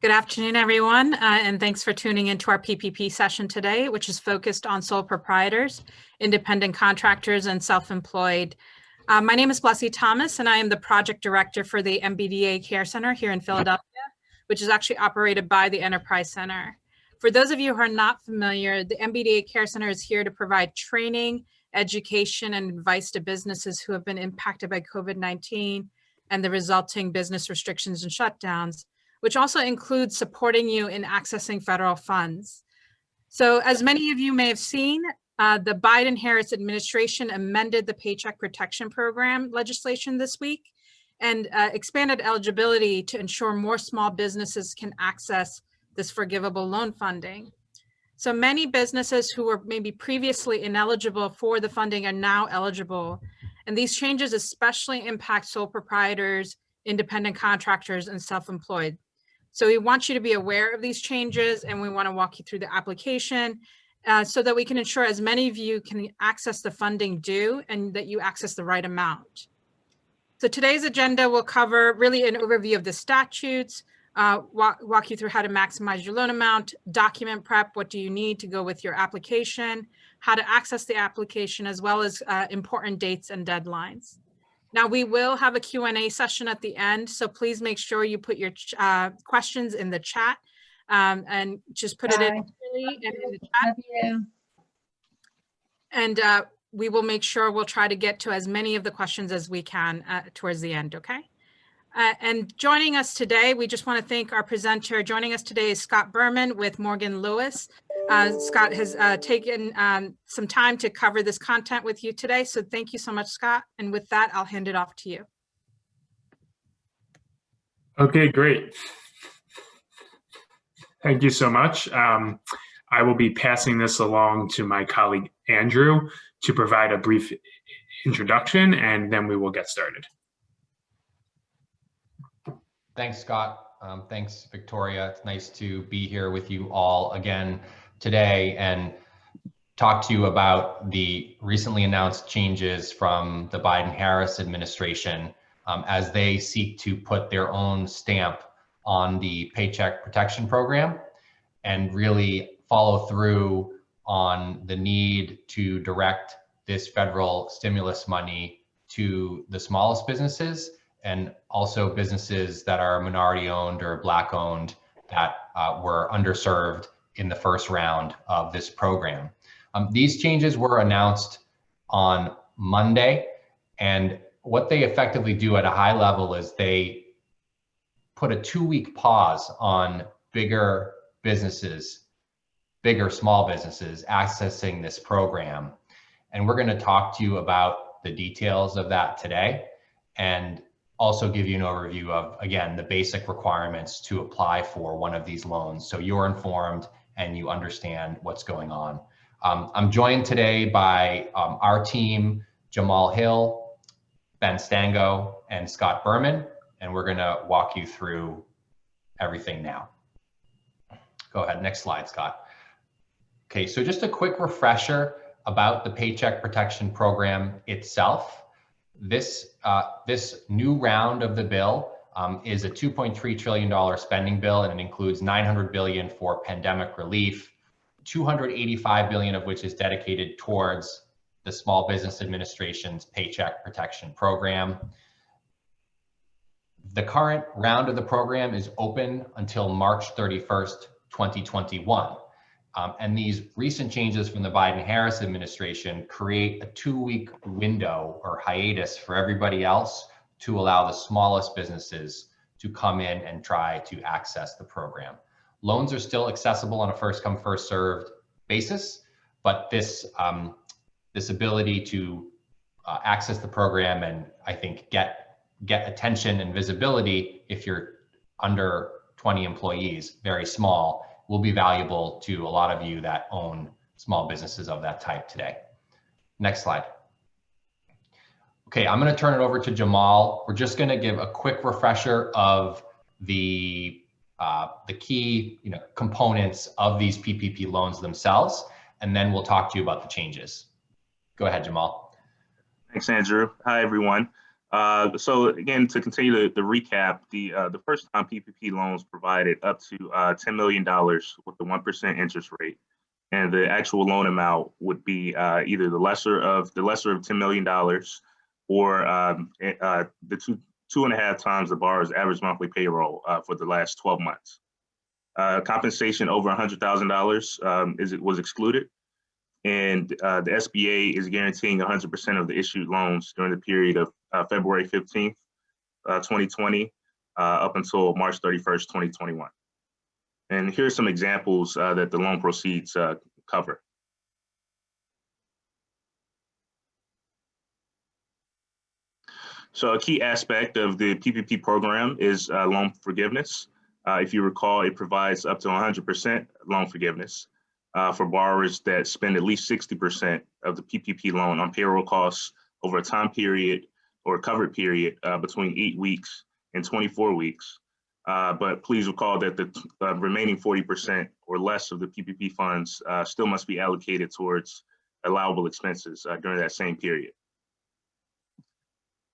Good afternoon, everyone, and thanks for tuning into our PPP session today, which is focused on sole proprietors, independent contractors, and self-employed. My name is Blessy Thomas, and I am the project director for the MBDA Care Center here in Philadelphia, which is actually operated by the Enterprise Center. For those of you who are not familiar, the MBDA Care Center is here to provide training, education, and advice to businesses who have been impacted by COVID-19 and the resulting business restrictions and shutdowns, which also includes supporting you in accessing federal funds. So as many of you may have seen, the Biden-Harris administration amended the Paycheck Protection Program legislation this week and expanded eligibility to ensure more small businesses can access this forgivable loan funding. So many businesses who were maybe previously ineligible for the funding are now eligible. And these changes especially impact sole proprietors, independent contractors, and self-employed. So we want you to be aware of these changes, and we want to walk you through the application so that we can ensure as many of you can access the funding due and that you access the right amount. So today's agenda will cover really an overview of the statutes, walk you through how to maximize your loan amount, document prep, what do you need to go with your application, how to access the application, as well as important dates and deadlines. Now, we will have a Q&A session at the end, so please make sure you put your questions in the chat and just put it in clearly and in the chat. And we will make sure we'll try to get to as many of the questions as we can towards the end, okay? And joining us today, we just want to thank our presenter. Joining us today is Scott Berman with Morgan Lewis. Scott has taken some time to cover this content with you today. So thank you so much, Scott. And with that, I'll hand it off to you. Okay, great. Thank you so much. I will be passing this along to my colleague, Andrew, to provide a brief introduction, and then we will get started. Thanks, Scott. Thanks, Victoria. It's nice to be here with you all again today and talk to you about the recently announced changes from the Biden-Harris administration as they seek to put their own stamp on the Paycheck Protection Program and really follow through on the need to direct this federal stimulus money to the smallest businesses and also businesses that are minority owned or Black owned that were underserved in the first round of this program. These changes were announced on Monday, and what they effectively do at a high level is they put a 2-week pause on bigger businesses, bigger small businesses accessing this program. And we're going to talk to you about the details of that today and also give you an overview of, again, the basic requirements to apply for one of these loans so you're informed and you understand what's going on. I'm joined today by our team, Jamal Hill, Ben Stango, and Scott Berman, and we're going to walk you through everything now. Go ahead, next slide, Scott. Okay, so just a quick refresher about the Paycheck Protection Program itself. This new round of the bill is a $2.3 trillion spending bill, and it includes $900 billion for pandemic relief, $285 billion of which is dedicated towards the Small Business Administration's Paycheck Protection Program. The current round of the program is open until March 31st, 2021. And these recent changes from the Biden-Harris administration create a 2-week window or hiatus for everybody else to allow the smallest businesses to come in and try to access the program. Loans are still accessible on a first-come, first-served basis, but this ability to access the program and I think get attention and visibility if you're under 20 employees, very small, will be valuable to a lot of you that own small businesses of that type today. Next slide. Okay, I'm going to turn it over to Jamal. We're just going to give a quick refresher of the key components of these PPP loans themselves, and then we'll talk to you about the changes. Go ahead, Jamal. Thanks, Andrew. Hi, everyone. So again, to continue the recap, the first time PPP loans provided up to $10 million with the 1% interest rate, and the actual loan amount would be either the lesser of $10 million, or the 2.5 times the borrower's average monthly payroll for the last 12 months. Compensation over $100,000 was excluded, and the SBA is guaranteeing 100% of the issued loans during the period of February 15th, 2020, up until March 31st, 2021. And here's some examples that the loan proceeds cover. So a key aspect of the PPP program is loan forgiveness. If you recall, it provides up to 100% loan forgiveness for borrowers that spend at least 60% of the PPP loan on payroll costs over a time period or covered period between 8 weeks and 24 weeks. But please recall that the remaining 40% or less of the PPP funds still must be allocated towards allowable expenses during that same period.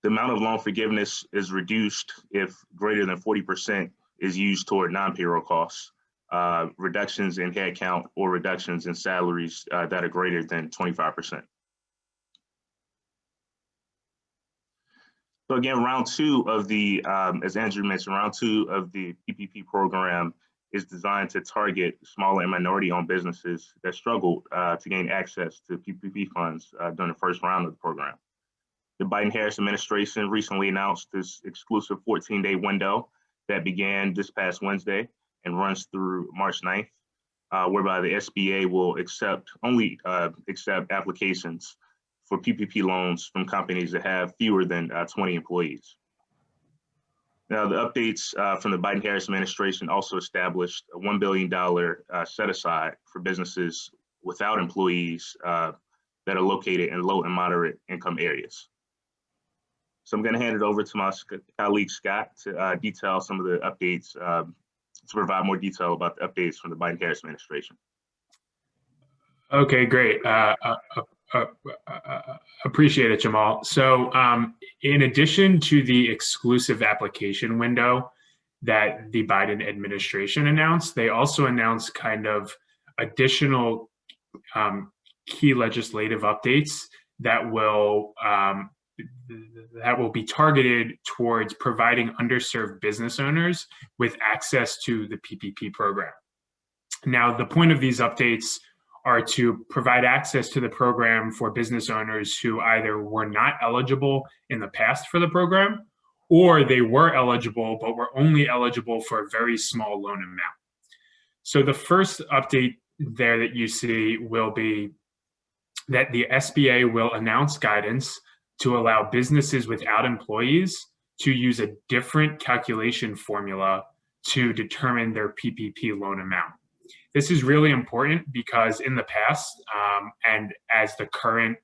The amount of loan forgiveness is reduced if greater than 40% is used toward non-payroll costs, reductions in headcount, or reductions in salaries that are greater than 25%. So again, round two of the, as Andrew mentioned, round two of the PPP program is designed to target small and minority-owned businesses that struggled to gain access to PPP funds during the first round of the program. The Biden-Harris administration recently announced this exclusive 14-day window that began this past Wednesday and runs through March 9th, whereby the SBA will only accept applications for PPP loans from companies that have fewer than 20 employees. Now, the updates from the Biden-Harris administration also established a $1 billion set aside for businesses without employees that are located in low and moderate income areas. So I'm going to hand it over to my colleague Scott to detail some of the updates, to provide more detail about the updates from the Biden-Harris administration. Okay, great. Appreciate it, Jamal. So in addition to the exclusive application window that the Biden administration announced, they also announced kind of additional key legislative updates that will be targeted towards providing underserved business owners with access to the PPP program. Now, the point of these updates are to provide access to the program for business owners who either were not eligible in the past for the program, or they were eligible, but were only eligible for a very small loan amount. So the first update there that you see will be that the SBA will announce guidance to allow businesses without employees to use a different calculation formula to determine their PPP loan amount. This is really important because in the past, and as the current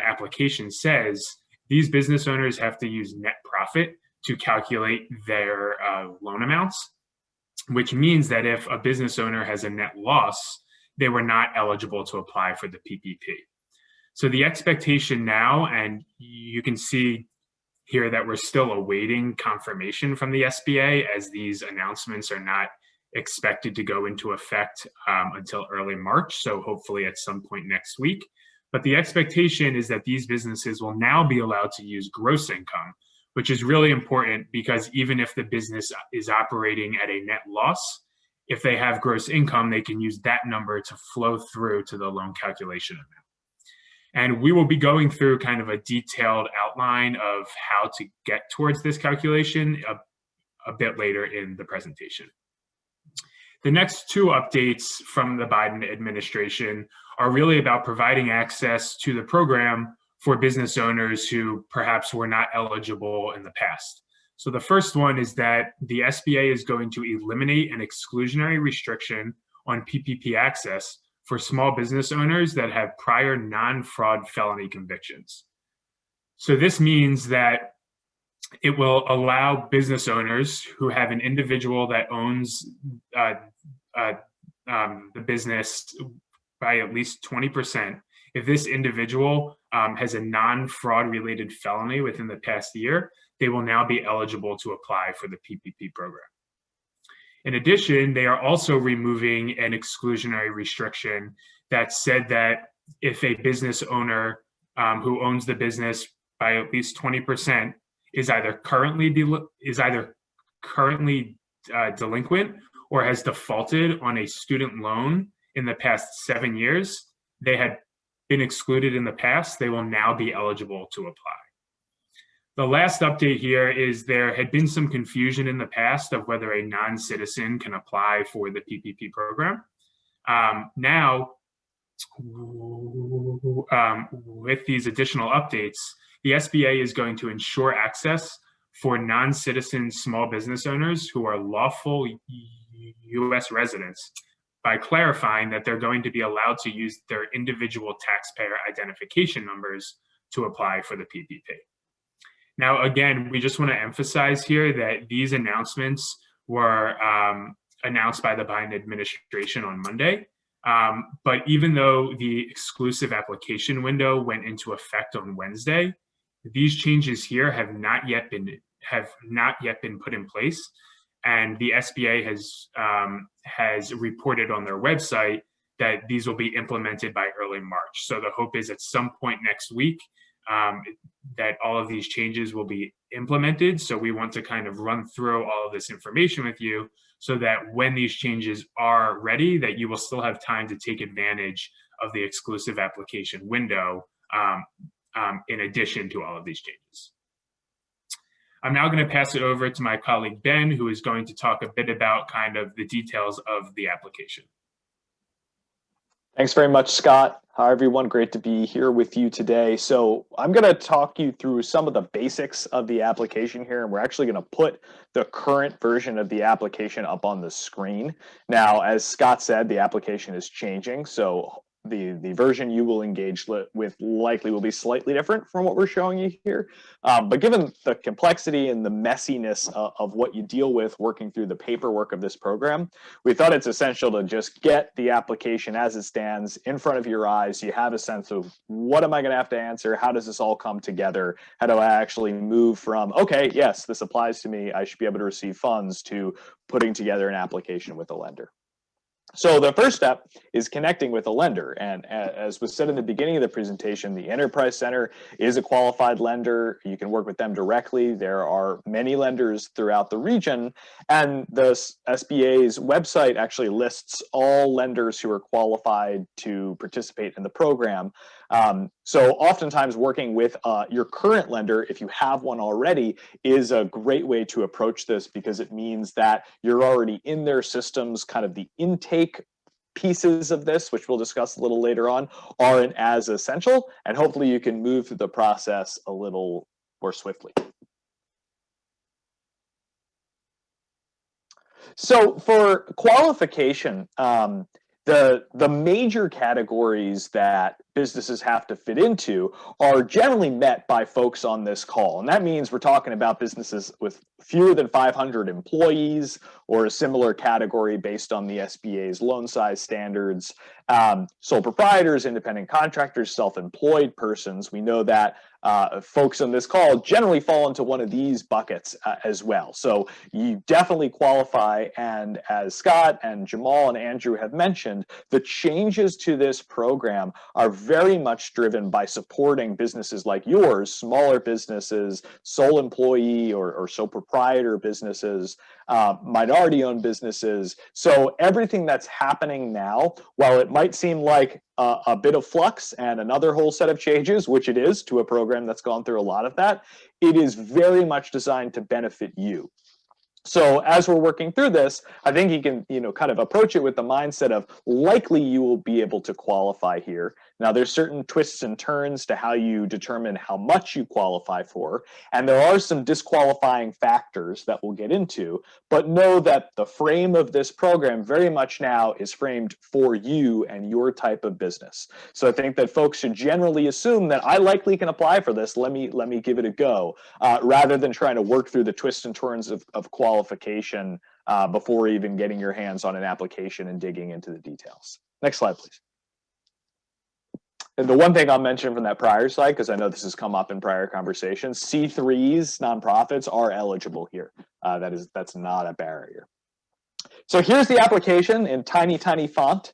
application says, these business owners have to use net profit to calculate their loan amounts, which means that if a business owner has a net loss, they were not eligible to apply for the PPP. So the expectation now, and you can see here that we're still awaiting confirmation from the SBA, as these announcements are not expected to go into effect until early March, so hopefully at some point next week. But the expectation is that these businesses will now be allowed to use gross income, which is really important because even if the business is operating at a net loss, if they have gross income, they can use that number to flow through to the loan calculation amount. And we will be going through kind of a detailed outline of how to get towards this calculation a bit later in the presentation. The next two updates from the Biden administration are really about providing access to the program for business owners who perhaps were not eligible in the past. So the first one is that the SBA is going to eliminate an exclusionary restriction on PPP access for small business owners that have prior non-fraud felony convictions. So this means that it will allow business owners who have an individual that owns the business by at least 20% If this individual has a non-fraud related felony within the past year, they will now be eligible to apply for the PPP program. In addition, they are also removing an exclusionary restriction that said that if a business owner who owns the business by at least 20% is either currently delinquent or has defaulted on a student loan in the past 7 years, they had been excluded in the past, they will now be eligible to apply. The last update here is there had been some confusion in the past of whether a non-citizen can apply for the PPP program. Now, with these additional updates, the SBA is going to ensure access for non-citizen small business owners who are lawful U.S. residents by clarifying that they're going to be allowed to use their individual taxpayer identification numbers to apply for the PPP. Now, again, we just want to emphasize here that these announcements were announced by the Biden administration on Monday. But even though the exclusive application window went into effect on Wednesday, these changes here have not yet been put in place, and the SBA has reported on their website that these will be implemented by early March. So the hope is at some point next week that all of these changes will be implemented. So we want to kind of run through all of this information with you so that when these changes are ready, that you will still have time to take advantage of the exclusive application window in addition to all of these changes. I'm now going to pass it over to my colleague, Ben, who is going to talk a bit about kind of the details of the application. Thanks very much, Scott. Hi, everyone. Great to be here with you today. So I'm going to talk you through some of the basics of the application here, and we're actually going to put the current version of the application up on the screen. Now, as Scott said, the application is changing, so the version you will engage with likely will be slightly different from what we're showing you here. But given the complexity and the messiness of what you deal with working through the paperwork of this program, we thought it's essential to just get the application as it stands in front of your eyes. You have a sense of what am I going to have to answer? How does this all come together? How do I actually move from, okay, yes, this applies to me, I should be able to receive funds, to putting together an application with a lender. So the first step is connecting with a lender. And as was said in the beginning of the presentation, the Enterprise Center is a qualified lender. You can work with them directly. There are many lenders throughout the region. And the SBA's website actually lists all lenders who are qualified to participate in the program. So oftentimes working with your current lender, if you have one already, is a great way to approach this, because it means that you're already in their systems. Kind of the intake pieces of this, which we'll discuss a little later on, aren't as essential, and hopefully you can move through the process a little more swiftly. So for qualification, the major categories that businesses have to fit into are generally met by folks on this call. And that means we're talking about businesses with fewer than 500 employees, or a similar category based on the SBA's loan size standards, sole proprietors, independent contractors, self-employed persons. We know that folks on this call generally fall into one of these buckets as well. So you definitely qualify. And as Scott and Jamal and Andrew have mentioned, the changes to this program are very much driven by supporting businesses like yours, smaller businesses, sole employee or sole proprietor businesses, minority-owned businesses. So everything that's happening now, while it might seem like a bit of flux and another whole set of changes, which it is to a program that's gone through a lot of that, it is very much designed to benefit you. So as we're working through this, I think you can, kind of approach it with the mindset of likely you will be able to qualify here. Now, there's certain twists and turns to how you determine how much you qualify for, and there are some disqualifying factors that we'll get into, but know that the frame of this program very much now is framed for you and your type of business. So I think that folks should generally assume that I likely can apply for this, let me give it a go, rather than trying to work through the twists and turns of qualification before even getting your hands on an application and digging into the details. Next slide, please. the one thing I'll mention from that prior slide, because I know this has come up in prior conversations, C3s, nonprofits, are eligible here. That's not a barrier. So here's the application in tiny, tiny font.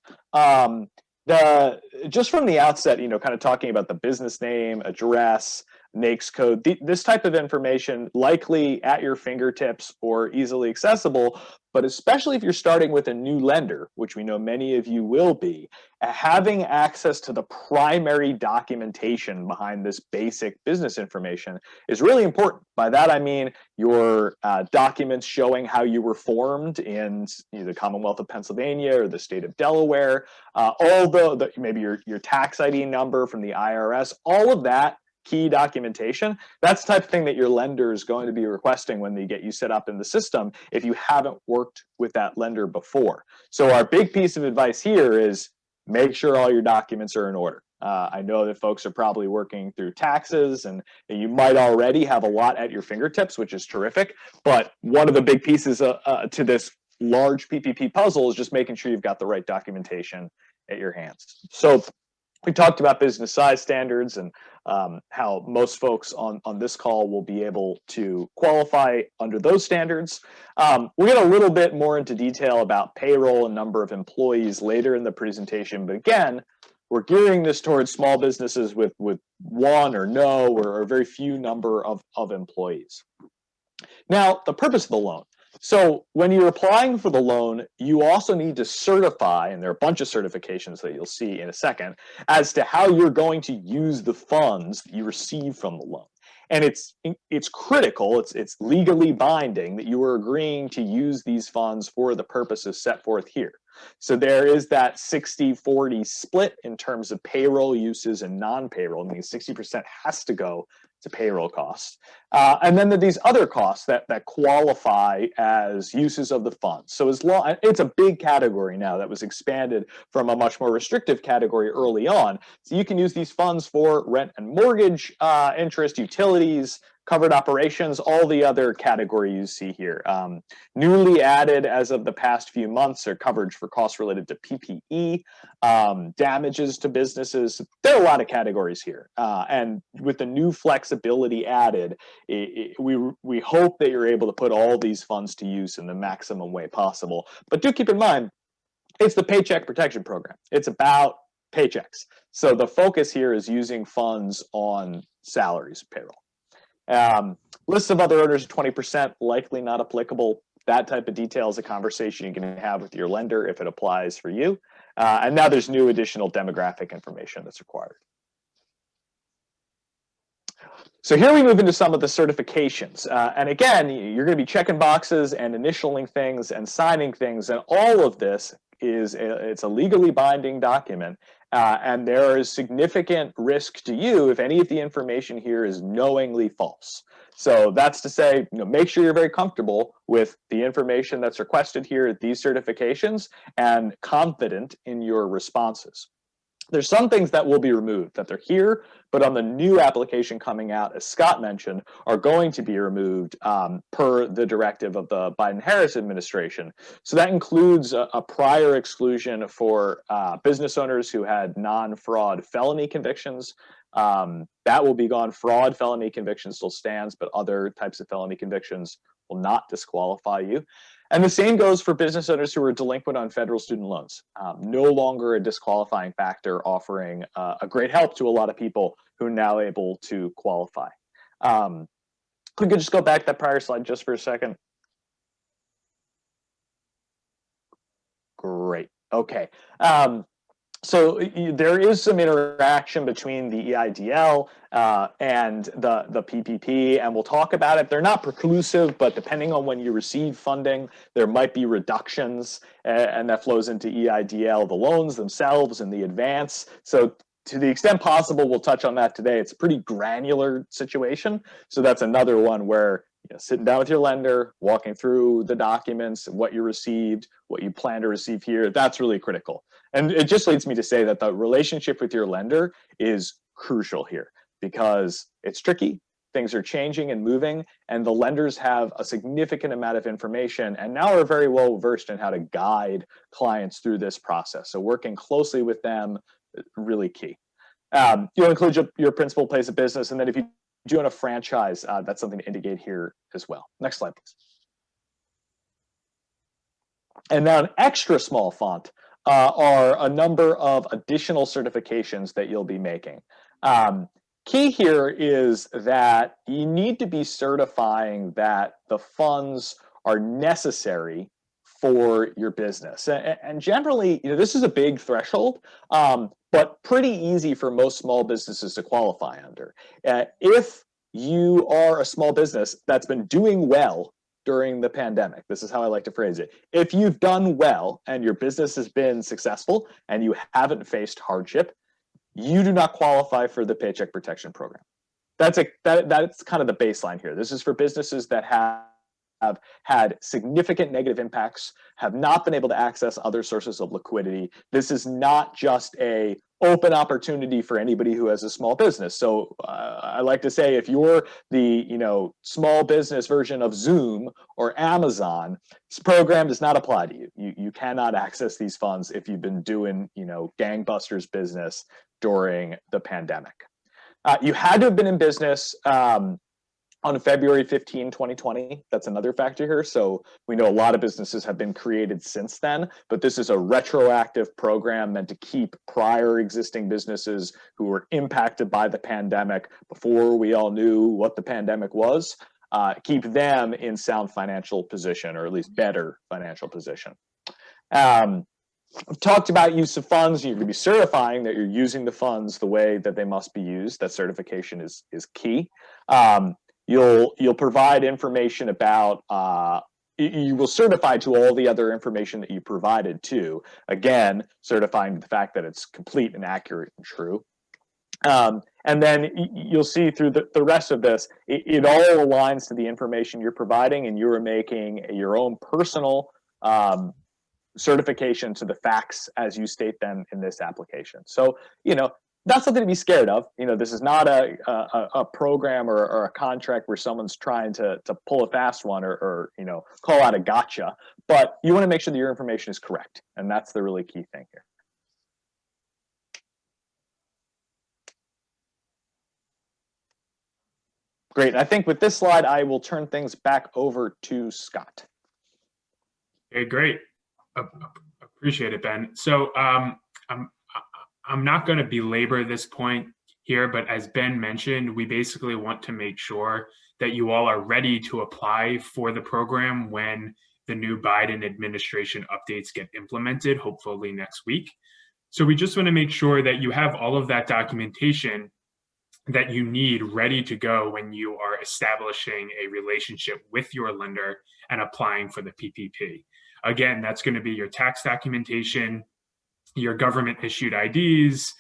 Just from the outset, kind of talking about the business name, address, NAICS code, this type of information likely at your fingertips or easily accessible, but especially if you're starting with a new lender, which we know many of you will be, having access to the primary documentation behind this basic business information is really important. By that, I mean your documents showing how you were formed in the Commonwealth of Pennsylvania or the state of Delaware, all maybe your tax ID number from the IRS, all of that key documentation. That's the type of thing that your lender is going to be requesting when they get you set up in the system if you haven't worked with that lender before. So our big piece of advice here is make sure all your documents are in order. I know that folks are probably working through taxes and you might already have a lot at your fingertips, which is terrific. But one of the big pieces to this large PPP puzzle is just making sure you've got the right documentation at your hands. So we talked about business size standards and how most folks on this call will be able to qualify under those standards. We'll get a little bit more into detail about payroll and number of employees later in the presentation, but again, we're gearing this towards small businesses with one or no or very few number of employees. Now, the purpose of the loan. So when you're applying for the loan, you also need to certify, and there are a bunch of certifications that you'll see in a second, as to how you're going to use the funds that you receive from the loan. And it's critical, it's legally binding that you are agreeing to use these funds for the purposes set forth here. So there is that 60-40 split in terms of payroll uses and non-payroll, meaning 60% has to go to payroll costs. And then these other costs that qualify as uses of the funds. So it's a big category now that was expanded from a much more restrictive category early on. So you can use these funds for rent and mortgage interest, utilities, covered operations, all the other categories you see here. Newly added as of the past few months are coverage for costs related to PPE, damages to businesses. There are a lot of categories here. And with the new flexibility added, we hope that you're able to put all these funds to use in the maximum way possible. But do keep in mind, it's the Paycheck Protection Program. It's about paychecks. So the focus here is using funds on salaries, payroll. Lists of other earners of 20%, likely not applicable. That type of detail is a conversation you can have with your lender if it applies for you. And now there's new additional demographic information that's required. So here we move into some of the certifications. And again, you're going to be checking boxes and initialing things and signing things. And all of this it's a legally binding document. And there is significant risk to you if any of the information here is knowingly false. So that's to say, make sure you're very comfortable with the information that's requested here at these certifications and confident in your responses. There's some things that will be removed, that they're here, but on the new application coming out, as Scott mentioned, are going to be removed per the directive of the Biden-Harris administration. So that includes a prior exclusion for business owners who had non-fraud felony convictions. That will be gone. Fraud felony conviction still stands, but other types of felony convictions will not disqualify you. And the same goes for business owners who are delinquent on federal student loans. No longer a disqualifying factor, offering a great help to a lot of people who are now able to qualify. We could just go back to that prior slide just for a second. Great. Okay. So there is some interaction between the EIDL and the PPP, and we'll talk about it. They're not preclusive, but depending on when you receive funding, there might be reductions, and that flows into EIDL, the loans themselves, and the advance. So to the extent possible, we'll touch on that today. It's a pretty granular situation. So that's another one where sitting down with your lender, walking through the documents, what you received, what you plan to receive here, that's really critical. And it just leads me to say that the relationship with your lender is crucial here because it's tricky, things are changing and moving, and the lenders have a significant amount of information and now are very well versed in how to guide clients through this process. So working closely with them, really key. You'll include your principal place of business, and then if you do own a franchise, that's something to indicate here as well. Next slide, please. And now an extra small font are a number of additional certifications that you'll be making. Key here is that you need to be certifying that the funds are necessary for your business. And generally, this is a big threshold, but pretty easy for most small businesses to qualify under. If you are a small business that's been doing well during the pandemic, this is how I like to phrase it. If you've done well and your business has been successful and you haven't faced hardship, you do not qualify for the Paycheck Protection Program. That's kind of the baseline here. This is for businesses that have had significant negative impacts, have not been able to access other sources of liquidity. This is not just a open opportunity for anybody who has a small business. So I like to say, if you're the small business version of Zoom or Amazon, this program does not apply to you. You cannot access these funds if you've been doing gangbusters business during the pandemic. You had to have been in business on February 15, 2020. That's another factor here. So we know a lot of businesses have been created since then, but this is a retroactive program meant to keep prior existing businesses who were impacted by the pandemic before we all knew what the pandemic was, keep them in sound financial position, or at least better financial position. We've talked about use of funds. You're going to be certifying that you're using the funds the way that they must be used. That certification is key. You'll provide information about, you will certify to all the other information that you provided too. Again, certifying the fact that it's complete and accurate and true. And then you'll see through the rest of this, it all aligns to the information you're providing, and you are making your own personal certification to the facts as you state them in this application. So, not something to be scared of. This is not a program or a contract where someone's trying to pull a fast one or call out a gotcha, but you want to make sure that your information is correct. And that's the really key thing here. Great. I think with this slide, I will turn things back over to Scott. Okay, great. Appreciate it, Ben. So I'm not going to belabor this point here, but as Ben mentioned, we basically want to make sure that you all are ready to apply for the program when the new Biden administration updates get implemented, hopefully next week. So we just want to make sure that you have all of that documentation that you need ready to go when you are establishing a relationship with your lender and applying for the PPP. Again, that's going to be your tax documentation, your government issued IDs,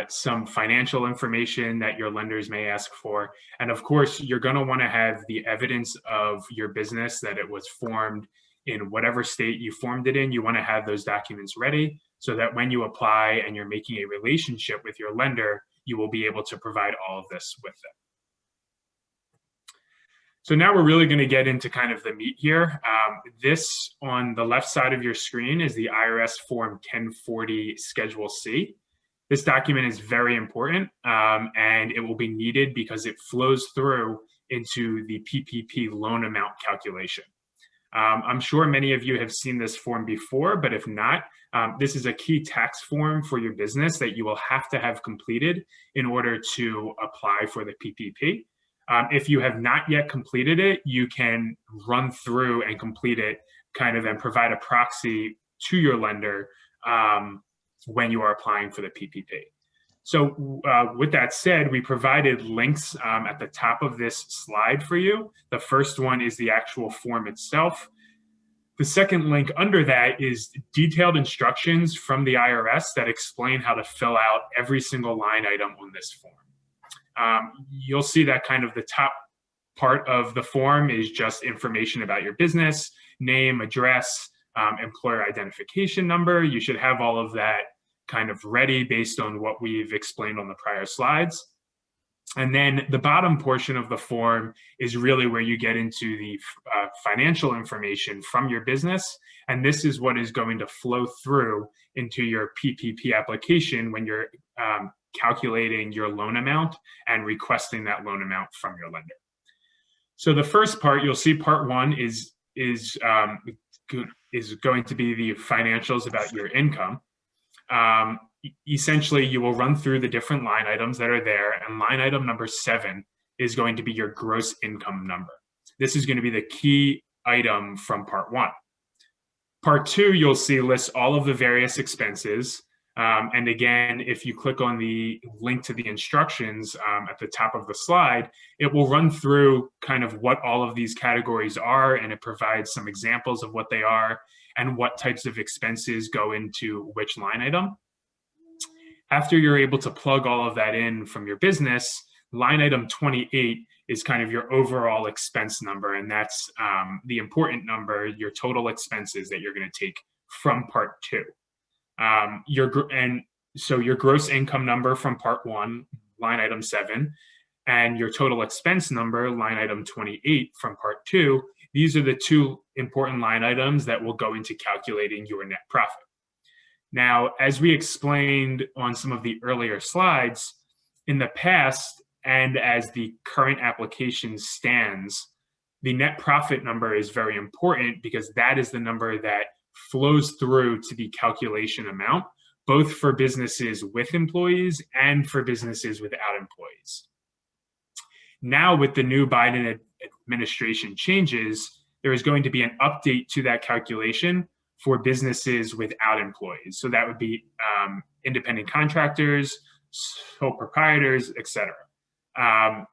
some financial information that your lenders may ask for. And of course, you're going to want to have the evidence of your business, that it was formed in whatever state you formed it in. You want to have those documents ready so that when you apply and you're making a relationship with your lender, you will be able to provide all of this with them. So now we're really going to get into kind of the meat here. This on the left side of your screen is the Irs Form 1040 Schedule C. This document is very important and it will be needed because it flows through into the PPP loan amount calculation. I'm sure many of you have seen this form before, but if not, this is a key tax form for your business that you will have to have completed in order to apply for the PPP. If you have not yet completed it, you can run through and complete it and provide a proxy to your lender when you are applying for the PPP. So with that said, we provided links at the top of this slide for you. The first one is the actual form itself. The second link under that is detailed instructions from the IRS that explain how to fill out every single line item on this form. You'll see that kind of the top part of the form is just information about your business, name, address, employer identification number. You should have all of that kind of ready based on what we've explained on the prior slides. And then the bottom portion of the form is really where you get into the financial information from your business. And this is what is going to flow through into your PPP application when you're calculating your loan amount and requesting that loan amount from your lender. So the first part, you'll see part one is going to be the financials about your income. Essentially, you will run through the different line items that are there, and line item number 7 is going to be your gross income number. This is going to be the key item from part 1. Part 2, you'll see lists all of the various expenses. And again, if you click on the link to the instructions at the top of the slide, it will run through kind of what all of these categories are, and it provides some examples of what they are and what types of expenses go into which line item. After you're able to plug all of that in from your business, line item 28 is kind of your overall expense number, and that's the important number, your total expenses that you're going to take from part 2. So your gross income number from part 1, line item 7, and your total expense number, line item 28 from part 2, these are the 2 important line items that will go into calculating your net profit. Now, as we explained on some of the earlier slides, in the past, and as the current application stands, the net profit number is very important because that is the number that flows through to the calculation amount, both for businesses with employees and for businesses without employees. Now, with the new Biden administration changes, there is going to be an update to that calculation for businesses without employees. So that would be independent contractors, sole proprietors, etc.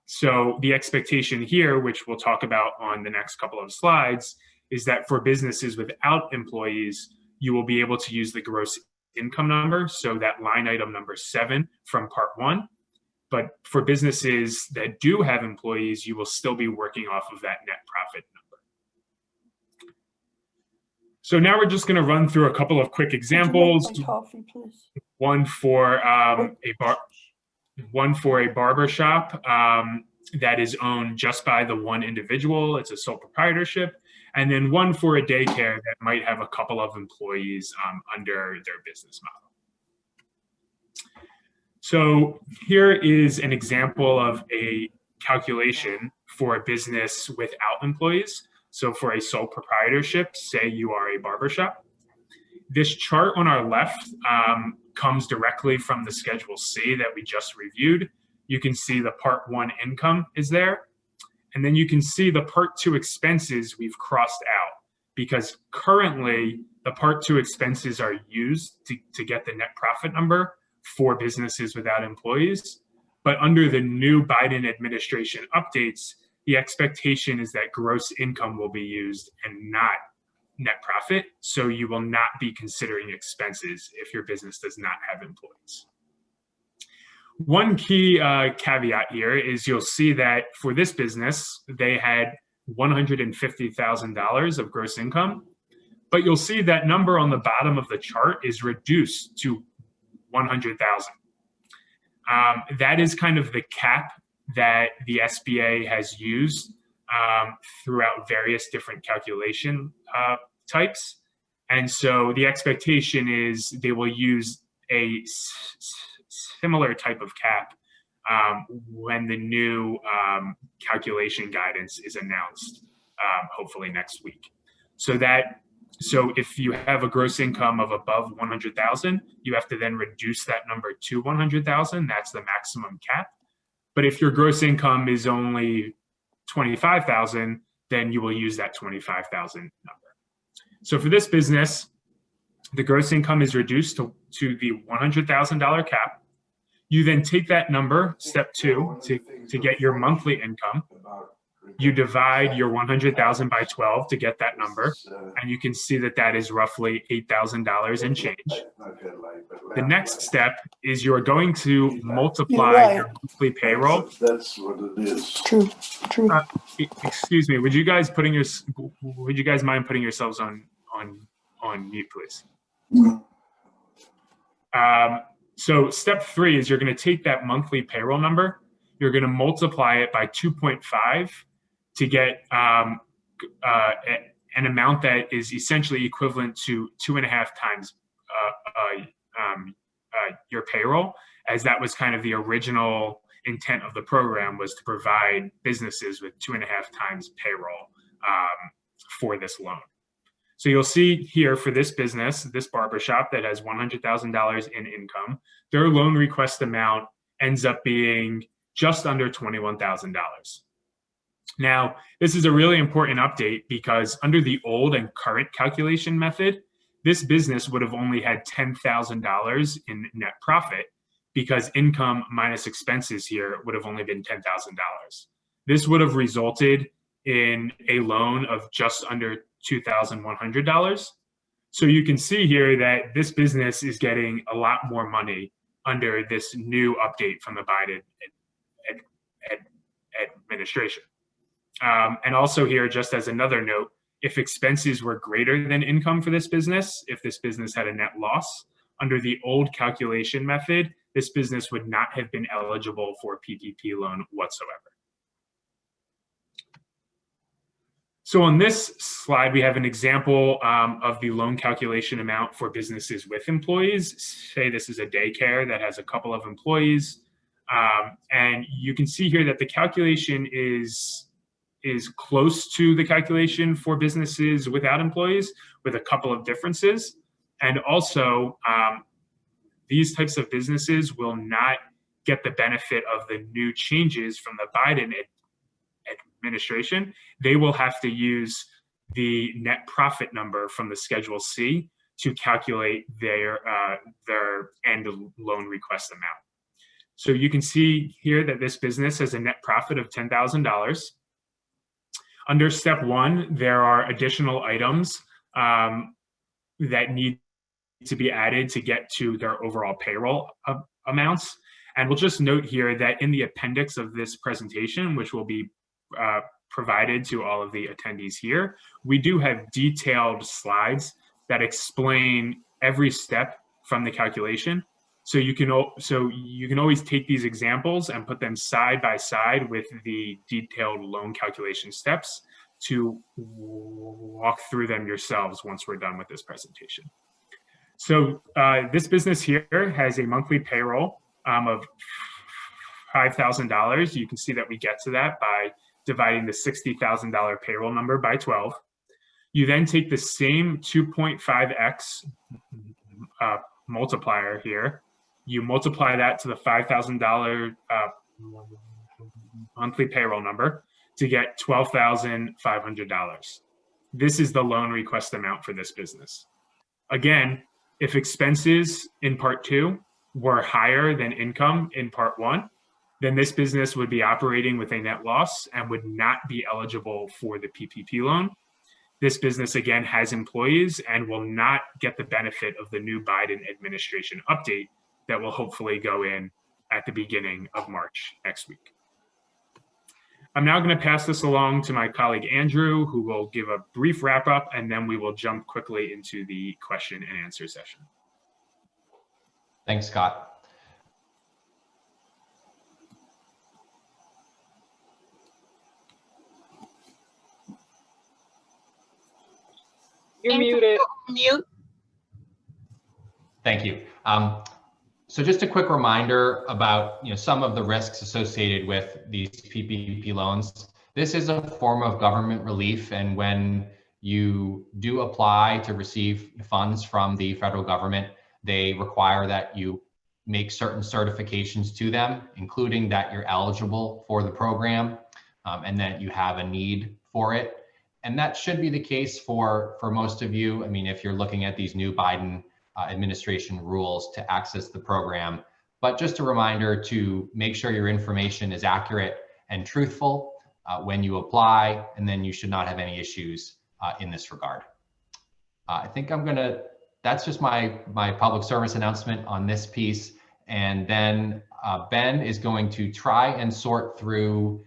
So the expectation here, which we'll talk about on the next couple of slides, is that for businesses without employees, you will be able to use the gross income number, so that line item number 7 from part 1. But for businesses that do have employees, you will still be working off of that net profit number. So now we're just going to run through a couple of quick examples. Coffee, please. One for a barber shop that is owned just by the one individual. It's a sole proprietorship. And then one for a daycare that might have a couple of employees under their business model. So here is an example of a calculation for a business without employees. So for a sole proprietorship, say you are a barbershop. This chart on our left comes directly from the Schedule C that we just reviewed. You can see the Part 1 income is there. And then you can see the Part 2 expenses we've crossed out, because currently the Part 2 expenses are used to get the net profit number for businesses without employees. But under the new Biden administration updates, the expectation is that gross income will be used and not net profit. So you will not be considering expenses if your business does not have employees. One key caveat here is you'll see that for this business, they had $150,000 of gross income, but you'll see that number on the bottom of the chart is reduced to $100,000. That is kind of the cap that the SBA has used throughout various different calculation types. And so the expectation is they will use a similar type of cap when the new calculation guidance is announced, hopefully next week. So if you have a gross income of above 100,000, you have to then reduce that number to 100,000. That's the maximum cap. But if your gross income is only 25,000, then you will use that 25,000 number. So for this business, the gross income is reduced to the $100,000 cap. You then take that number, step 2, to get your monthly income. You divide your 100,000 by 12 to get that number, and you can see that that is roughly $8,000 and change. The next step is you're going to multiply your monthly payroll. That's what it is. True. Excuse me. Would you guys mind putting yourselves on mute, please? So step 3 is you're going to take that monthly payroll number. You're going to multiply it by 2.5 to get an amount that is essentially equivalent to 2.5 times your payroll. as that was kind of the original intent of the program, was to provide businesses with 2.5 times payroll for this loan. So you'll see here for this business, this barbershop that has $100,000 in income, their loan request amount ends up being just under $21,000. Now, this is a really important update because under the old and current calculation method, this business would have only had $10,000 in net profit because income minus expenses here would have only been $10,000. This would have resulted in a loan of just under $2,100. So you can see here that this business is getting a lot more money under this new update from the Biden administration. And also here, just as another note, if expenses were greater than income for this business, if this business had a net loss, under the old calculation method, this business would not have been eligible for a PPP loan whatsoever. So on this slide, we have an example of the loan calculation amount for businesses with employees. Say this is a daycare that has a couple of employees. And you can see here that the calculation is close to the calculation for businesses without employees, with a couple of differences. And also, these types of businesses will not get the benefit of the new changes from the Biden administration. They will have to use the net profit number from the Schedule C to calculate their end loan request amount. So you can see here that this business has a net profit of $10,000. Under step 1, there are additional items that need to be added to get to their overall payroll amounts. And we'll just note here that in the appendix of this presentation, which will be provided to all of the attendees here, we do have detailed slides that explain every step from the calculation. So you can always take these examples and put them side by side with the detailed loan calculation steps to walk through them yourselves once we're done with this presentation. So this business here has a monthly payroll of $5,000. You can see that we get to that by dividing the $60,000 payroll number by 12. You then take the same 2.5x multiplier here. You multiply that to the $5,000 monthly payroll number to get $12,500. This is the loan request amount for this business. Again, if expenses in part 2 were higher than income in part 1, then this business would be operating with a net loss and would not be eligible for the PPP loan. This business, again, has employees and will not get the benefit of the new Biden administration update that will hopefully go in at the beginning of March next week. I'm now going to pass this along to my colleague, Andrew, who will give a brief wrap up, and then we will jump quickly into the question and answer session. Thanks, Scott. You're muted. Mute. Thank you. So just a quick reminder about some of the risks associated with these PPP loans. This is a form of government relief, and when you do apply to receive funds from the federal government, they require that you make certain certifications to them, including that you're eligible for the program and that you have a need for it. And that should be the case for most of you. I mean, if you're looking at these new Biden administration rules to access the program. But just a reminder to make sure your information is accurate and truthful when you apply, and then you should not have any issues in this regard. I think that's just my public service announcement on this piece. And then Ben is going to try and sort through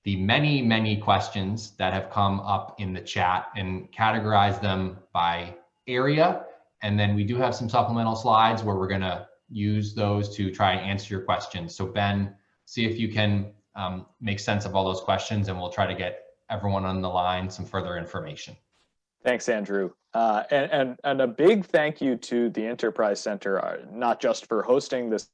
the many questions that have come up in the chat and categorize them by area. And then we do have some supplemental slides where we're going to use those to try and answer your questions. So Ben, see if you can make sense of all those questions, and we'll try to get everyone on the line some further information. Thanks, Andrew. And a big thank you to the Enterprise Center, not just for hosting this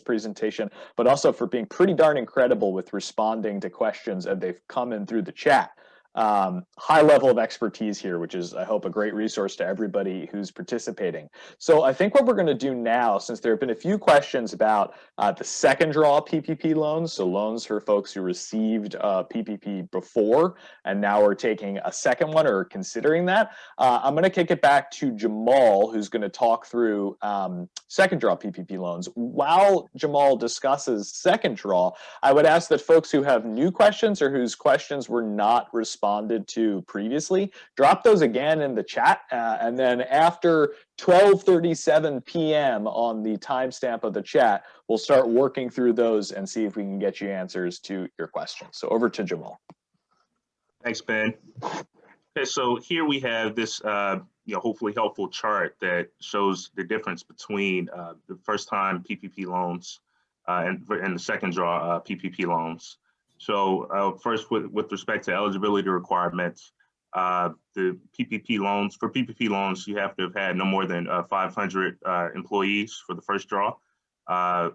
presentation, but also for being pretty darn incredible with responding to questions as they've come in through the chat. High level of expertise here, which is, I hope, a great resource to everybody who's participating. So I think what we're going to do now, since there have been a few questions about the second draw PPP loans, so loans for folks who received PPP before, and now we're taking a second one or considering that, I'm going to kick it back to Jamal, who's going to talk through second draw PPP loans. While Jamal discusses second draw, I would ask that folks who have new questions or whose questions were not responded to previously, drop those again in the chat, and then after 12:37 p.m. on the timestamp of the chat, we'll start working through those and see if we can get you answers to your questions. So over to Jamal. Thanks, Ben. Okay, so here we have this hopefully helpful chart that shows the difference between the first-time PPP loans and the second draw PPP loans. So first, with respect to eligibility requirements, the PPP loans, for PPP loans, you have to have had no more than 500 employees for the first draw,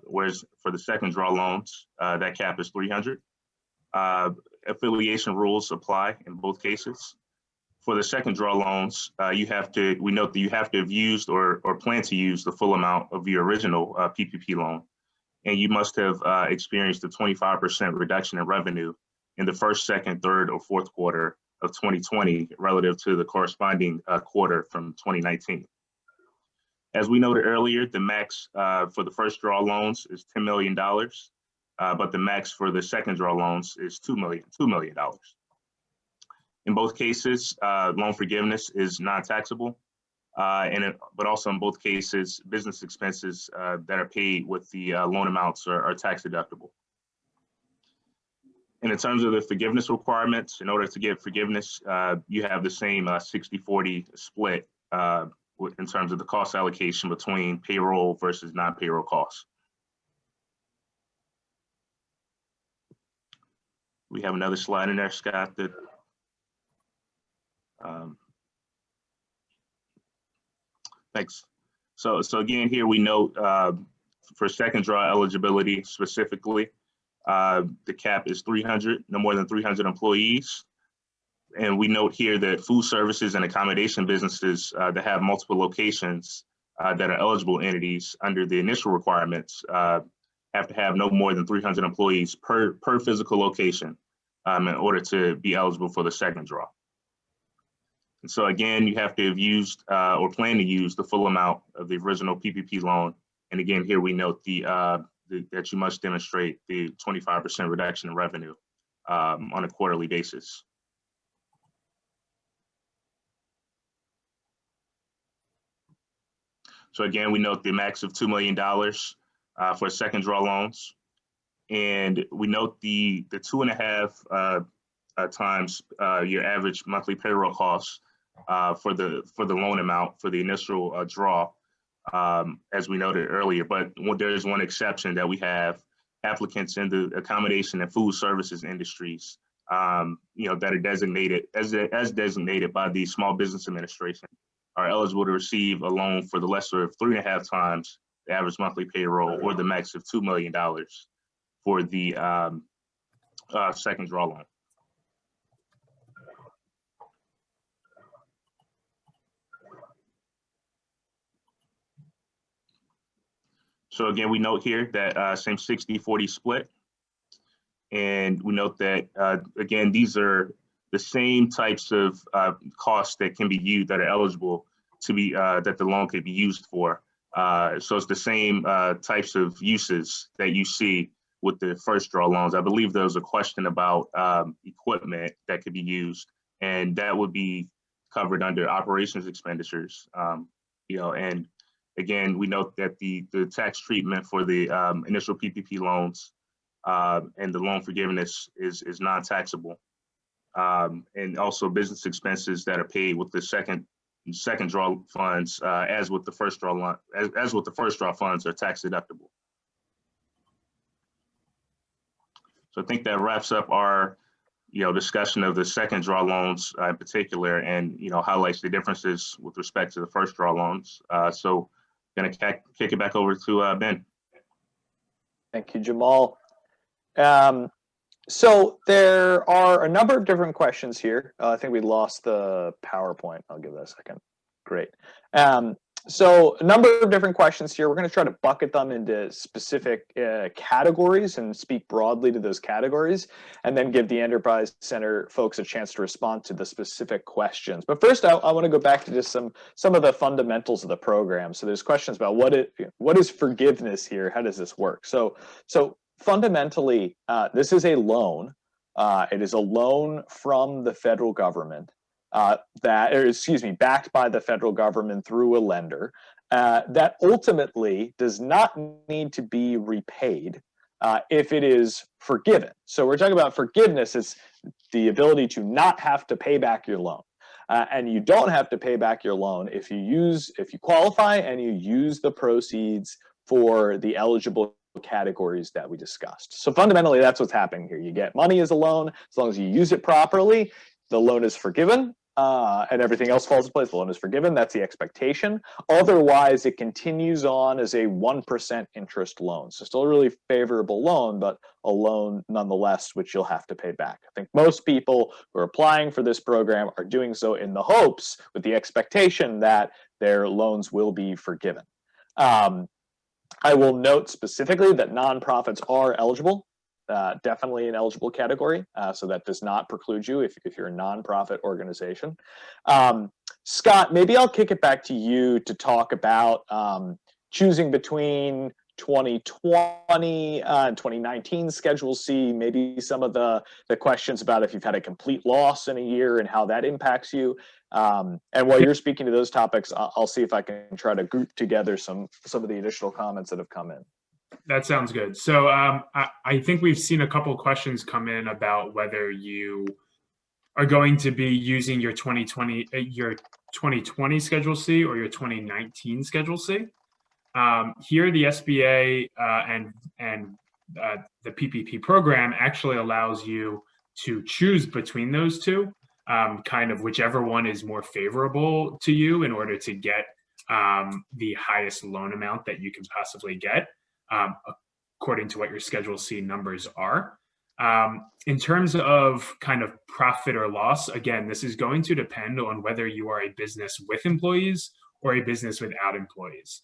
whereas for the second draw loans, that cap is 300. Affiliation rules apply in both cases. For the second draw loans, we note that you have to have used or plan to use the full amount of your original PPP loan. And you must have experienced a 25% reduction in revenue in the first, second, third, or fourth quarter of 2020 relative to the corresponding quarter from 2019. As we noted earlier, the max for the first draw loans is $10 million, but the max for the second draw loans is $2 million. In both cases, loan forgiveness is non-taxable. But also in both cases, business expenses that are paid with the loan amounts are tax deductible. And in terms of the forgiveness requirements, in order to get forgiveness, you have the same 60-40 split in terms of the cost allocation between payroll versus non-payroll costs. We have another slide in there, Scott, that thanks. So again, here we note for second draw eligibility specifically, the cap is 300, no more than 300 employees. And we note here that food services and accommodation businesses that have multiple locations that are eligible entities under the initial requirements have to have no more than 300 employees per physical location in order to be eligible for the second draw. And so again, you have to have used or plan to use the full amount of the original PPP loan. And again, here we note that you must demonstrate the 25% reduction in revenue on a quarterly basis. So again, we note the max of $2 million for second draw loans. And we note the 2.5 times your average monthly payroll costs for the loan amount for the initial draw, as we noted earlier. But there's one exception that we have: applicants in the accommodation and food services industries, that are designated as designated by the Small Business Administration, are eligible to receive a loan for the lesser of 3.5 times the average monthly payroll, or the max of $2 million for the second draw loan. So again, we note here that same 60-40 split. And we note that, again, these are the same types of costs that can be used, that are eligible to be, that the loan could be used for. So it's the same types of uses that you see with the first draw loans. I believe there was a question about equipment that could be used, and that would be covered under operations expenditures, and again, we note that the tax treatment for the initial PPP loans and the loan forgiveness is non-taxable, and also business expenses that are paid with the second draw funds, as with the first draw funds, are tax deductible. So I think that wraps up our discussion of the second draw loans in particular, and highlights the differences with respect to the first draw loans. So going to kick it back over to Ben. Thank you, Jamal. So there are a number of different questions here. I think we lost the PowerPoint. I'll give that a second. Great. So a number of different questions here. We're going to try to bucket them into specific categories and speak broadly to those categories, and then give the Enterprise Center folks a chance to respond to the specific questions. But first, I want to go back to just some of the fundamentals of the program. So there's questions about what is forgiveness here? How does this work? So fundamentally, this is a loan. It is a loan from the federal government. Backed by the federal government through a lender, that ultimately does not need to be repaid if it is forgiven. So we're talking about forgiveness. It's the ability to not have to pay back your loan. And you don't have to pay back your loan if you qualify and you use the proceeds for the eligible categories that we discussed. So fundamentally, that's what's happening here. You get money as a loan. As long as you use it properly, the loan is forgiven. And everything else falls in place. The loan is forgiven. That's the expectation. Otherwise, it continues on as a 1% interest loan. So still a really favorable loan, but a loan nonetheless, which you'll have to pay back. I think most people who are applying for this program are doing so in the hopes, with the expectation that their loans will be forgiven. I will note specifically that nonprofits are eligible. Definitely an eligible category, so that does not preclude you if you're a nonprofit organization. Scott, maybe I'll kick it back to you to talk about choosing between 2020 and 2019 Schedule C, maybe some of the questions about if you've had a complete loss in a year and how that impacts you. And while you're speaking to those topics, I'll see if I can try to group together some of the additional comments that have come in. That sounds good. So I think we've seen a couple of questions come in about whether you are going to be using your 2020 Schedule C or your 2019 Schedule C. Here, the SBA and the PPP program actually allows you to choose between those two, kind of whichever one is more favorable to you in order to get the highest loan amount that you can possibly get. According to what your Schedule C numbers are. In terms of kind of profit or loss, again, this is going to depend on whether you are a business with employees or a business without employees.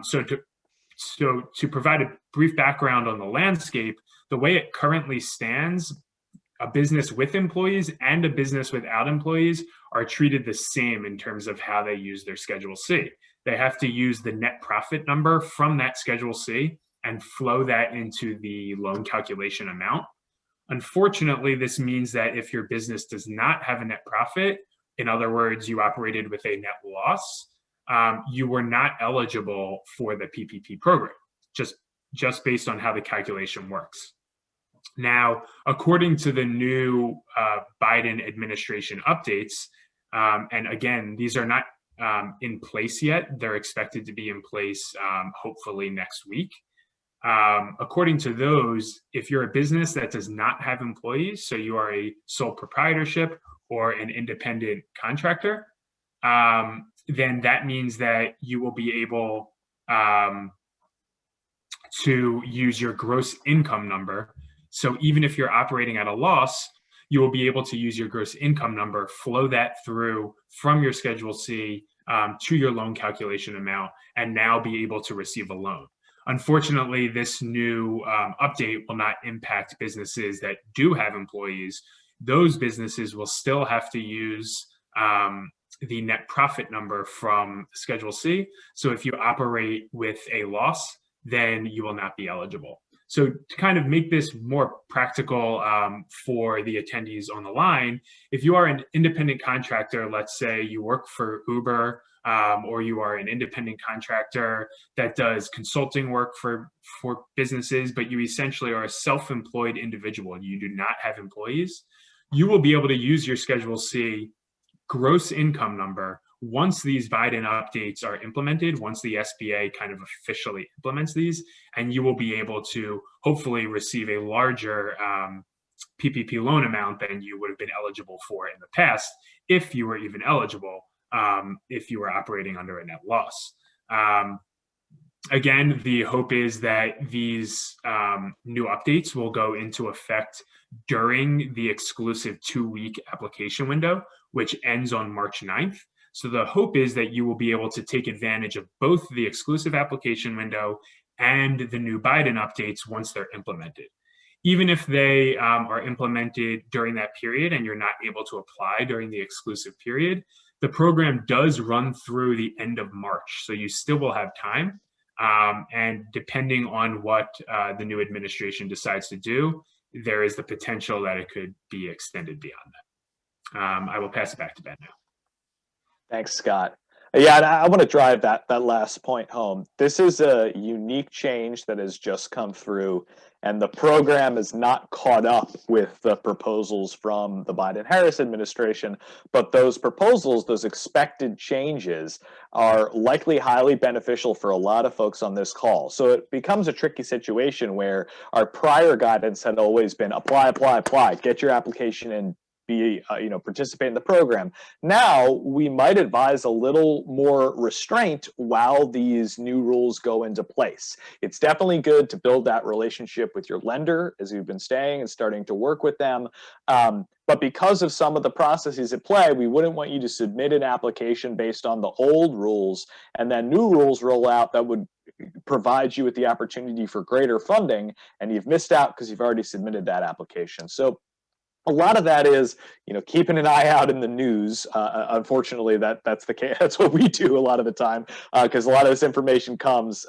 So to provide a brief background on the landscape, the way it currently stands, a business with employees and a business without employees are treated the same in terms of how they use their Schedule C. They have to use the net profit number from that Schedule C and flow that into the loan calculation amount. Unfortunately, this means that if your business does not have a net profit, in other words, you operated with a net loss, you were not eligible for the PPP program, just based on how the calculation works. Now, according to the new Biden administration updates, and again, these are not in place yet. They're expected to be in place hopefully next week. According to those, if you're a business that does not have employees, so you are a sole proprietorship or an independent contractor, then that means that you will be able to use your gross income number. So even if you're operating at a loss, you will be able to use your gross income number, flow that through from your Schedule C to your loan calculation amount, and now be able to receive a loan. Unfortunately, this new update will not impact businesses that do have employees. Those businesses will still have to use the net profit number from Schedule C. So if you operate with a loss, then you will not be eligible. So to kind of make this more practical for the attendees on the line, if you are an independent contractor, let's say you work for Uber, or you are an independent contractor that does consulting work for businesses, but you essentially are a self-employed individual and you do not have employees, you will be able to use your Schedule C gross income number once these Biden updates are implemented, once the SBA kind of officially implements these, and you will be able to hopefully receive a larger PPP loan amount than you would have been eligible for in the past, if you were even eligible, if you were operating under a net loss. Again, the hope is that these new updates will go into effect during the exclusive 2-week application window, which ends on March 9th. So the hope is that you will be able to take advantage of both the exclusive application window and the new Biden updates once they're implemented. Even if they are implemented during that period and you're not able to apply during the exclusive period, the program does run through the end of March. So you still will have time. And depending on what the new administration decides to do, there is the potential that it could be extended beyond that. I will pass it back to Ben now. Thanks, Scott. Yeah, and I want to drive that last point home. This is a unique change that has just come through, and the program is not caught up with the proposals from the Biden-Harris administration, but those proposals, those expected changes, are likely highly beneficial for a lot of folks on this call. So it becomes a tricky situation where our prior guidance had always been apply, apply, apply, get your application in, be participate in the program. Now we might advise a little more restraint while these new rules go into place. It's definitely good to build that relationship with your lender as you've been staying and starting to work with them. But because of some of the processes at play, we wouldn't want you to submit an application based on the old rules and then new rules roll out that would provide you with the opportunity for greater funding, and you've missed out because you've already submitted that application. So a lot of that is, keeping an eye out in the news. Unfortunately, that's the case. That's what we do a lot of the time, because a lot of this information comes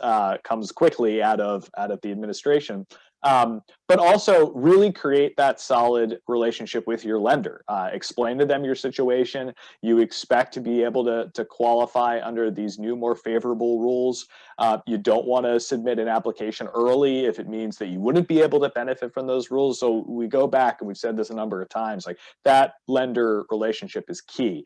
quickly out of the administration. But also really create that solid relationship with your lender. Explain to them your situation. You expect to be able to qualify under these new, more favorable rules. You don't want to submit an application early if it means that you wouldn't be able to benefit from those rules. So we go back, and we've said this a number of times, like that lender relationship is key.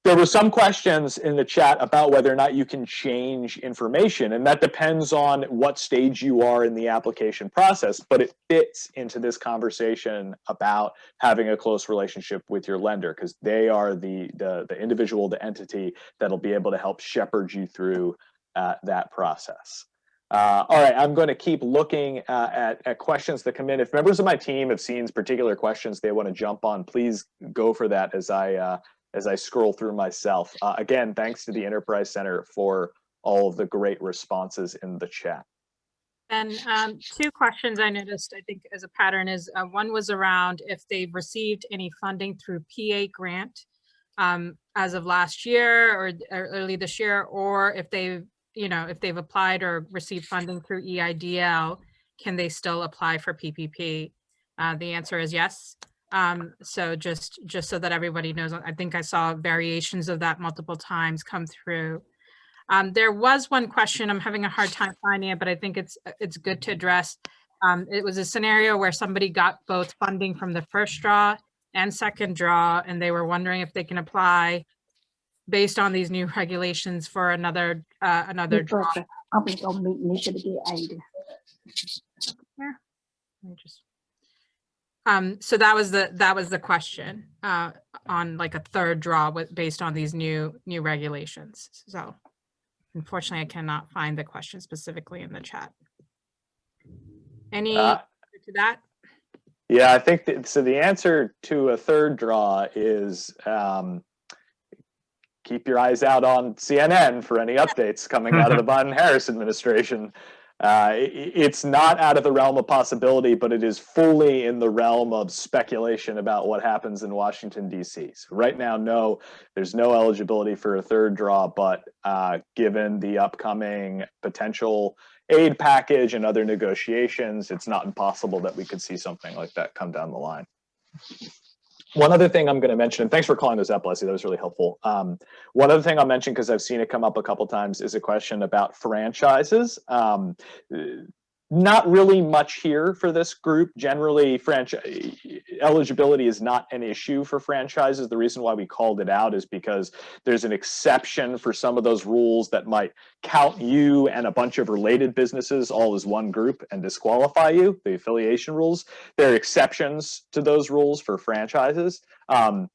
There were some questions in the chat about whether or not you can change information, and that depends on what stage you are in the application process, but it fits into this conversation about having a close relationship with your lender, because they are the individual, the entity that'll be able to help shepherd you through that process. All right, I'm going to keep looking at questions that come in. If members of my team have seen particular questions they want to jump on, please go for that as I scroll through myself. Again, thanks to the Enterprise Center for all of the great responses in the chat. And 2 questions I noticed, I think, as a pattern is one was around if they've received any funding through PA grant as of last year or early this year, or if they've applied or received funding through EIDL, can they still apply for PPP? The answer is yes. So just so that everybody knows, I think I saw variations of that multiple times come through. There was one question, I'm having a hard time finding it, but I think it's good to address. It was a scenario where somebody got both funding from the first draw and second draw, and they were wondering if they can apply based on these new regulations for another draw. So that was the question on like a third draw based on these new regulations. So unfortunately, I cannot find the question specifically in the chat. Any to that? Yeah, I think so. The answer to a third draw is keep your eyes out on CNN for any updates coming out of the Biden-Harris administration. It's not out of the realm of possibility, but it is fully in the realm of speculation about what happens in Washington, D.C. So right now, no, there's no eligibility for a third draw, but given the upcoming potential aid package and other negotiations, it's not impossible that we could see something like that come down the line. One other thing I'm going to mention, and thanks for calling this up, Leslie, that was really helpful. One other thing I'll mention, because I've seen it come up a couple times, is a question about franchises. Not really much here for this group. Generally, eligibility is not an issue for franchises. The reason why we called it out is because there's an exception for some of those rules that might count you and a bunch of related businesses all as one group and disqualify you, the affiliation rules. There are exceptions to those rules for franchises.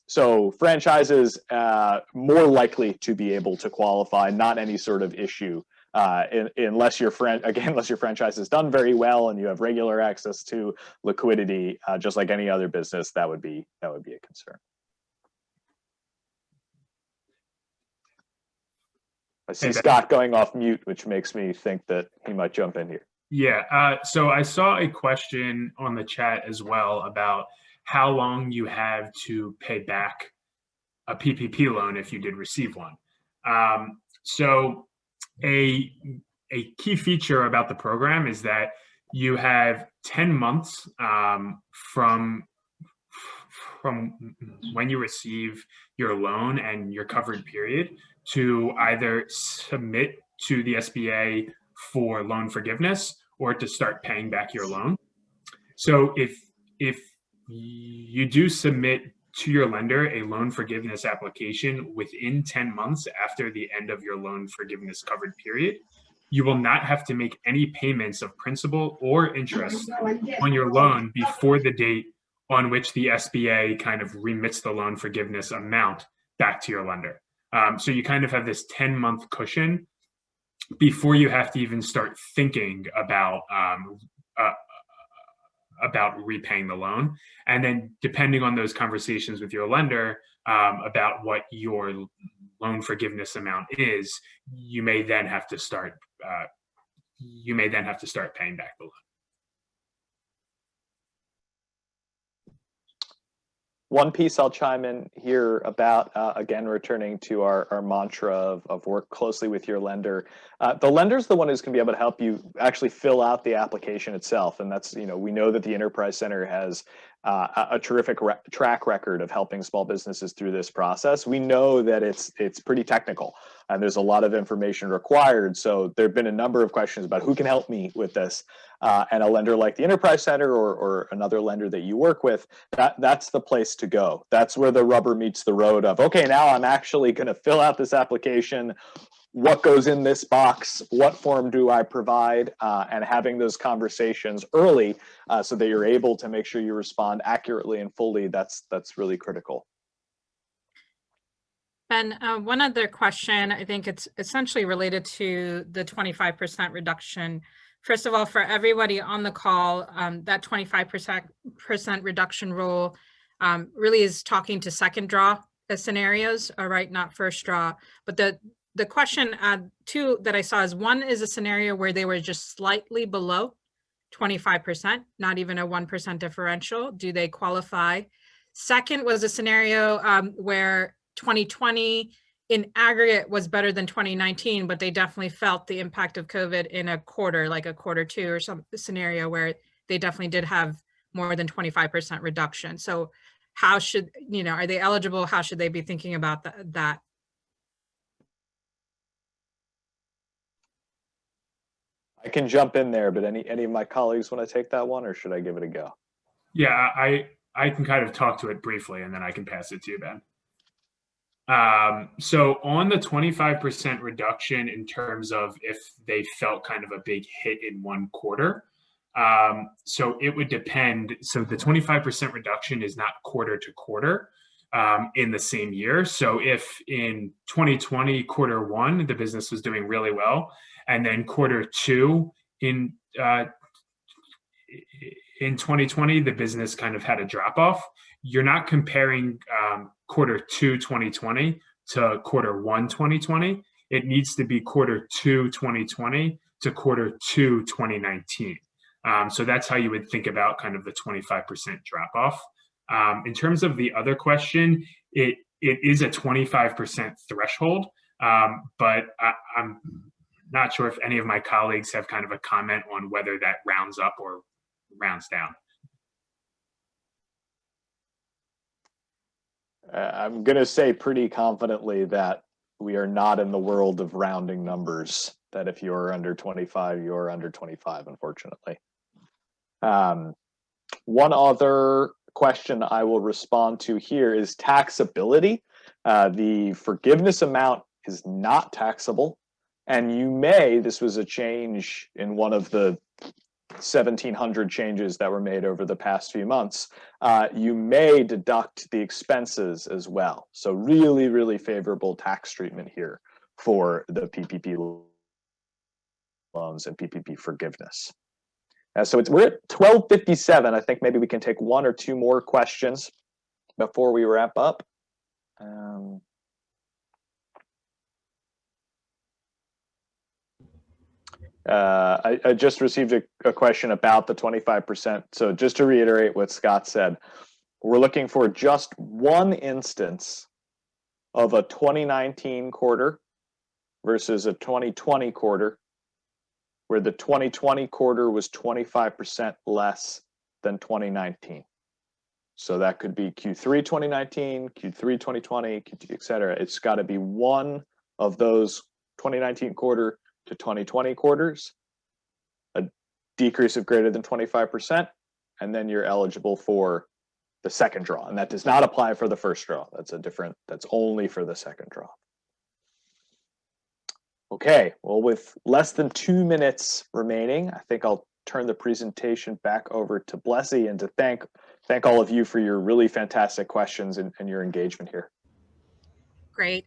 So franchises more likely to be able to qualify, not any sort of issue unless your franchise is done very well and you have regular access to liquidity, just like any other business, that would be a concern. I see Scott going off mute, which makes me think that he might jump in here. Yeah, so I saw a question on the chat as well about how long you have to pay back a PPP loan if you did receive one. So a key feature about the program is that you have 10 months from when you receive your loan and your covered period to either submit to the SBA for loan forgiveness or to start paying back your loan. So if you do submit to your lender a loan forgiveness application within 10 months after the end of your loan forgiveness covered period, you will not have to make any payments of principal or interest on your loan before the date on which the SBA kind of remits the loan forgiveness amount back to your lender. So you kind of have this 10-month cushion before you have to even start thinking about repaying the loan. And then depending on those conversations with your lender about what your loan forgiveness amount is, you may then have to start paying back the loan. One piece I'll chime in here about, again, returning to our mantra of work closely with your lender. The lender's the one who's going to be able to help you actually fill out the application itself. And that's, we know that the Enterprise Center has a terrific track record of helping small businesses through this process. We know that it's pretty technical and there's a lot of information required. So there have been a number of questions about who can help me with this. And a lender like the Enterprise Center or another lender that you work with, that's the place to go. That's where the rubber meets the road of, okay, now I'm actually going to fill out this application. What goes in this box? What form do I provide? And having those conversations early so that you're able to make sure you respond accurately and fully, that's really critical. Ben, one other question, I think it's essentially related to the 25% reduction. First of all, for everybody on the call, that 25% reduction rule really is talking to second draw scenarios, all right, not first draw. But the question two that I saw is, one is a scenario where they were just slightly below 25%, not even a 1% differential. Do they qualify? Second was a scenario where 2020 in aggregate was better than 2019, but they definitely felt the impact of COVID in a quarter, like a quarter two or some scenario where they definitely did have more than 25% reduction. So how should, are they eligible? How should they be thinking about that? I can jump in there, but any of my colleagues want to take that one, or should I give it a go? Yeah, I can kind of talk to it briefly and then I can pass it to you, Ben. So on the 25% reduction in terms of if they felt kind of a big hit in one quarter, so it would depend. So the 25% reduction is not quarter to quarter in the same year. So if in 2020, quarter one, the business was doing really well, and then quarter two in 2020, the business kind of had a drop off, you're not comparing quarter two 2020 to quarter one 2020. It needs to be quarter two 2020 to quarter two 2019. So that's how you would think about kind of the 25% drop off. In terms of the other question, it is a 25% threshold, but I'm not sure if any of my colleagues have kind of a comment on whether that rounds up or rounds down. I'm going to say pretty confidently that we are not in the world of rounding numbers, that if you're under 25, you're under 25, unfortunately. One other question I will respond to here is taxability. The forgiveness amount is not taxable. And you may, this was a change in one of the 1,700 changes that were made over the past few months, you may deduct the expenses as well. So really, really favorable tax treatment here for the PPP loans and PPP forgiveness. So we're at 12:57. I think maybe we can take one or two more questions before we wrap up. I just received a question about the 25%. So just to reiterate what Scott said, we're looking for just one instance of a 2019 quarter versus a 2020 quarter, where the 2020 quarter was 25% less than 2019. So that could be Q3 2019, Q3 2020, et cetera. It's got to be one of those 2019 quarter to 2020 quarters, a decrease of greater than 25%, and then you're eligible for the second draw. And that does not apply for the first draw. That's only for the second draw. Okay, well, with less than 2 minutes remaining, I think I'll turn the presentation back over to Blessy and to thank all of you for your really fantastic questions and your engagement here. Great.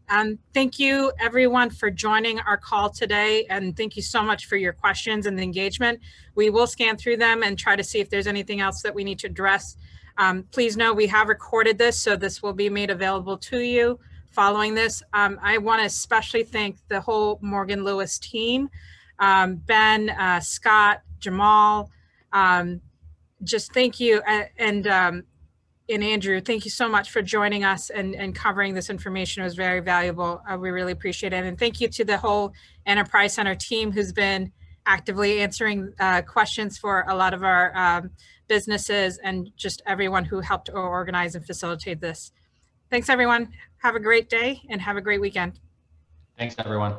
Thank you everyone for joining our call today. And thank you so much for your questions and the engagement. We will scan through them and try to see if there's anything else that we need to address. Please know we have recorded this, so this will be made available to you following this. I want to especially thank the whole Morgan Lewis team, Ben, Scott, Jamal, just thank you. And Andrew, thank you so much for joining us and covering this information. It was very valuable. We really appreciate it. And thank you to the whole Enterprise Center team who's been actively answering questions for a lot of our businesses and just everyone who helped organize and facilitate this. Thanks, everyone. Have a great day and have a great weekend. Thanks, everyone.